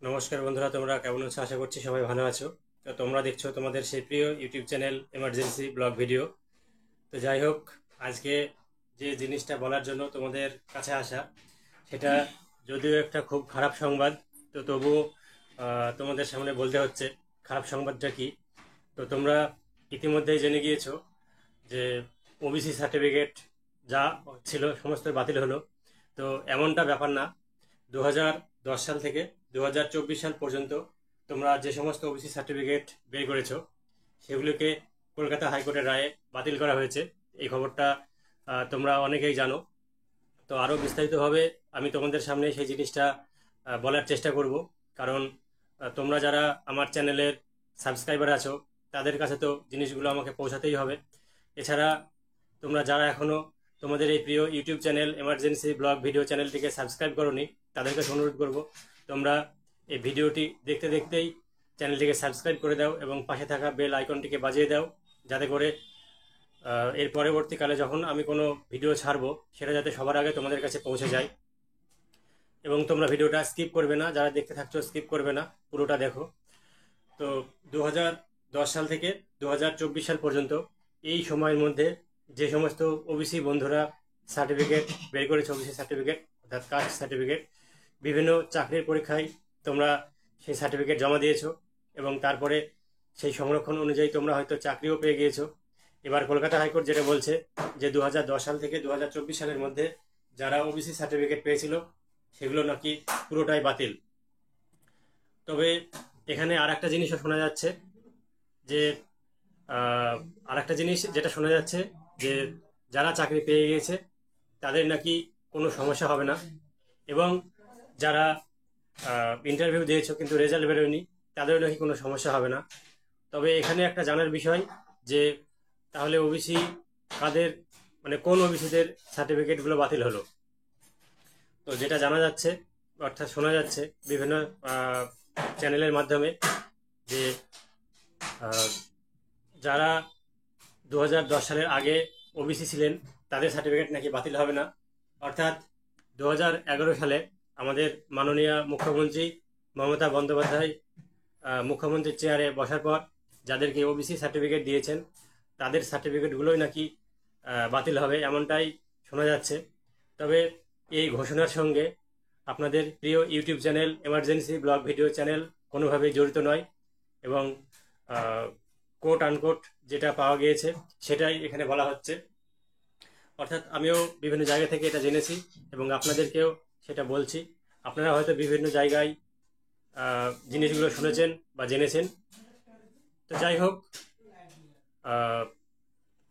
নমস্কার বন্ধুরা, তোমরা কেমন আছো? আশা করছি সবাই ভালো আছো। তো তোমরা দেখছো তোমাদের সেই প্রিয় YouTube channel emergency blog video. তো যাই হোক, আজকে যে জিনিসটা বলার জন্য তোমাদের কাছে আসা, সেটা যদিও একটা খুব খারাপ সংবাদ, তো তবুও তোমাদের সামনে বলতে হচ্ছে খারাপ সংবাদটা কি। তো তোমরা ইতিমধ্যেই জেনে গিয়েছো যে ওবিসি সার্টিফিকেট যা ছিল সমস্ত বাতিল হলো। তো এমনটা ব্যাপার না। 2010 সাল থেকে 2024 সাল পর্যন্ত তোমরা যে সমস্ত ওবিসি সার্টিফিকেট বের করেছো, সেগুলোকে কলকাতা হাইকোর্টের রায়ে বাতিল করা হয়েছে। এই খবরটা তোমরা অনেকেই জানো। তো আরও বিস্তারিতভাবে আমি তোমাদের সামনে সেই জিনিসটা বলার চেষ্টা করব। কারণ তোমরা যারা আমার চ্যানেলের সাবস্ক্রাইবার আছো, তাদের কাছে তো জিনিসগুলো আমাকে পৌঁছাতেই হবে। এছাড়া তোমরা যারা এখনও তোমাদের এই প্রিয় YouTube channel emergency blog video চ্যানেলটিকে সাবস্ক্রাইব করোনি, তাদের কাছে অনুরোধ করব তোমরা এই ভিডিওটি দেখতে দেখতেই চ্যানেলটিকে সাবস্ক্রাইব করে দাও এবং পাশে থাকা বেল আইকনটিকে বাজিয়ে দাও, যাতে করে এর পরবর্তীকালে যখন আমি কোনো ভিডিও ছাড়বো, সেটা যাতে সবার আগে তোমাদের কাছে পৌঁছে যায়। এবং তোমরা ভিডিওটা স্কিপ করবে না, যারা দেখতে থাকছো স্কিপ করবে না, পুরোটা দেখো। তো 2010 সাল থেকে 2024 সাল পর্যন্ত এই সময়ের মধ্যে যে সমস্ত ওবিসি বন্ধুরা সার্টিফিকেট বের করেছে, ওবিসি সার্টিফিকেট অর্থাৎ কাস্ট সার্টিফিকেট, বিভিন্ন চাকরির পরীক্ষায় তোমরা সেই সার্টিফিকেট জমা দিয়েছো এবং তারপরে সেই সংরক্ষণ অনুযায়ী তোমরা হয়তো চাকরিও পেয়ে গিয়েছো। এবার কলকাতা হাইকোর্ট যেটা বলছে যে 2010 সাল থেকে 2024 সালের মধ্যে যারা ওবিসি সার্টিফিকেট পেয়েছিল, সেগুলো নাকি পুরোটাই বাতিল। তবে এখানে আর একটা জিনিসও শোনা যাচ্ছে যে আর একটা জিনিস যেটা শোনা যাচ্ছে যে যারা চাকরি পেয়ে গিয়েছে তাদের নাকি কোনো সমস্যা হবে না, এবং যারা ইন্টারভিউ দিয়েছো কিন্তু রেজাল্ট বেরোয়নি, তাদেরও নাকি কোনো সমস্যা হবে না। তবে এখানে একটা জানার বিষয় যে তাহলে ওবিসি কাদের, মানে কোন ওবিসিদের সার্টিফিকেটগুলো বাতিল হলো। তো যেটা জানা যাচ্ছে অর্থাৎ শোনা যাচ্ছে বিভিন্ন চ্যানেলের মাধ্যমে যে যারা 2010 সালের আগে ওবিসি ছিলেন, তাদের সার্টিফিকেট নাকি বাতিল হবে না। অর্থাৎ 2011 সালে আমাদের মাননীয় মুখ্যমন্ত্রী মমতা বন্দ্যোপাধ্যায় মুখ্যমন্ত্রীর চেয়ারে বসার পর যাদেরকে ওবিসি সার্টিফিকেট দিয়েছেন, তাদের সার্টিফিকেটগুলোই নাকি বাতিল হবে, এমনটাই শোনা যাচ্ছে। তবে এই ঘোষণার সঙ্গে আপনাদের প্রিয় YouTube channel emergency blog video channel কোনোভাবেই জড়িত নয়, এবং কোট আনকোট যেটা পাওয়া গিয়েছে সেটাই এখানে বলা হচ্ছে। অর্থাৎ আমিও বিভিন্ন জায়গা থেকে এটা জেনেছি এবং আপনাদেরকেও সেটা বলছি। আপনারা হয়তো বিভিন্ন জায়গায় জিনিসগুলো শুনেছেন বা জেনেছেন। তো যাই হোক,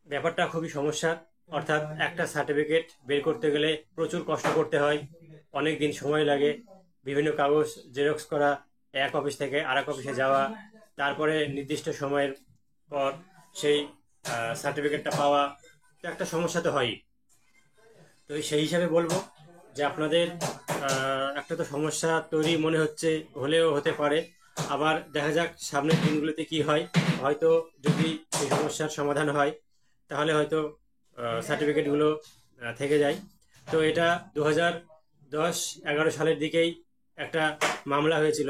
ব্যাপারটা খুবই সমস্যার। অর্থাৎ একটা সার্টিফিকেট বের করতে গেলে প্রচুর কষ্ট করতে হয়, অনেক দিন সময় লাগে, বিভিন্ন কাগজ জেরক্স করা, এক অফিস থেকে আরেক অফিসে যাওয়া, তারপরে নির্দিষ্ট সময়ের পর সেই সার্টিফিকেটটা পাওয়া, তো একটা সমস্যা তো হয়ই। তো সেই হিসাবে বলবো যে আপনাদের একটা তো সমস্যা তৈরি মনে হচ্ছে, হলেও হতে পারে, আবার দেখা যাক সামনের দিনগুলোতে কি হয়। হয়তো যদি এই সমস্যার সমাধান হয়, তাহলে হয়তো সার্টিফিকেটগুলো থেকে যায়। তো এটা 2010-11 সালের দিকেই একটা মামলা হয়েছিল,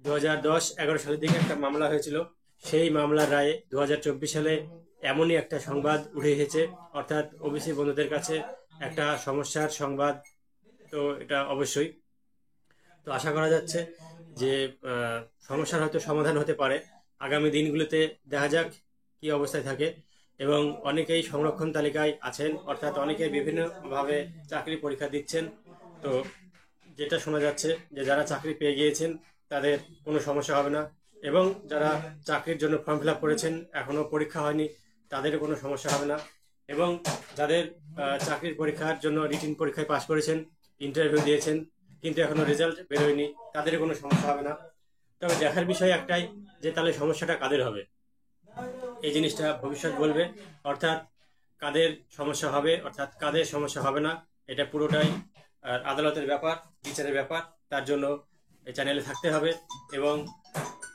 2010-11 সালের দিকে একটা মামলা হয়েছিল। সেই মামলার রায়ে 2024 সালে এমনই একটা সংবাদ উঠে এসেছে, অর্থাৎ ওবিসি বন্ধুদের কাছে একটা সমস্যার সংবাদ। তো এটা অবশ্যই, তো আশা করা যাচ্ছে যে সমস্যার হয়তো সমাধান হতে পারে আগামী দিনগুলোতে। দেখা যাক কি অবস্থায় থাকে। এবং অনেকেই সংরক্ষণ তালিকায় আছেন, অর্থাৎ অনেকে বিভিন্নভাবে চাকরি পরীক্ষা দিচ্ছেন। তো যেটা শোনা যাচ্ছে যে যারা চাকরি পেয়ে গিয়েছেন তাদের কোনো সমস্যা হবে না, এবং যারা চাকরির জন্য ফর্ম ফিল আপ করেছেন এখনো পরীক্ষা হয়নি, তাদেরও কোনো সমস্যা হবে না। এবং যাদের চাকরির পরীক্ষার জন্য রিটিন পরীক্ষায় পাশ করেছেন, ইন্টারভিউ দিয়েছেন কিন্তু এখনো রেজাল্ট বেরোয়নি, তাদের কোনো সমস্যা হবে না। তবে দেখার বিষয় একটাই যে তাহলে সমস্যাটা কাদের হবে, এই জিনিসটা ভবিষ্যৎ বলবে। অর্থাৎ কাদের সমস্যা হবে অর্থাৎ কাদের সমস্যা হবে না, এটা পুরোটাই আদালতের ব্যাপার, বিচারের ব্যাপার। তার জন্য এই চ্যানেলে থাকতে হবে, এবং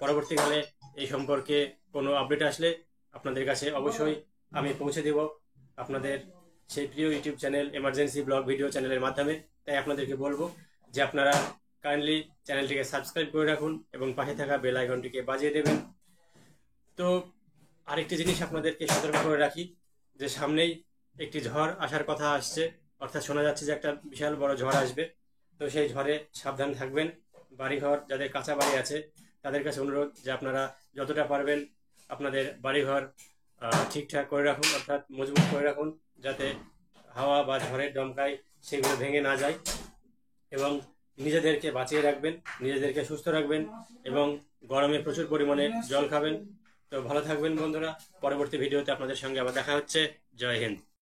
পরবর্তীকালে এই সম্পর্কে কোনো আপডেট আসলে আপনাদের কাছে অবশ্যই আমি পৌঁছে দেব আপনাদের সেই প্রিয় YouTube channel emergency blog video চ্যানেলের মাধ্যমে। তাই আপনাদেরকে বলবো যে আপনারা কাইন্ডলি চ্যানেলটিকে সাবস্ক্রাইব করে রাখুন এবং পাশে থাকা বেল আইকনটিকে বাজিয়ে দেবেন। তো আরেকটি জিনিস আপনাদেরকে সতর্ক করে রাখি যে সামনেই একটি ঝড় আসার কথা আসছে, অর্থাৎ শোনা যাচ্ছে যে একটা বিশাল বড় ঝড় আসবে। তো সেই ঝড়ে সাবধান থাকবেন। বাড়িঘর যাদের কাঁচা বাড়ি আছে তাদের কাছে অনুরোধ যে আপনারা যতটা পারবেন আপনাদের বাড়িঘর ঠিকঠাক করে রাখুন, অর্থাৎ মজবুত করে রাখুন, যাতে হাওয়া বা ঝড়ের দমকায় সেগুলো ভেঙে না যায়। এবং নিজেদেরকে বাঁচিয়ে রাখবেন, নিজেদেরকে সুস্থ রাখবেন এবং গরমে প্রচুর পরিমাণে জল খাবেন। তো ভালো থাকবেন বন্ধুরা। পরবর্তী ভিডিওতে আপনাদের সঙ্গে আবার দেখা হচ্ছে। জয় হিন্দ।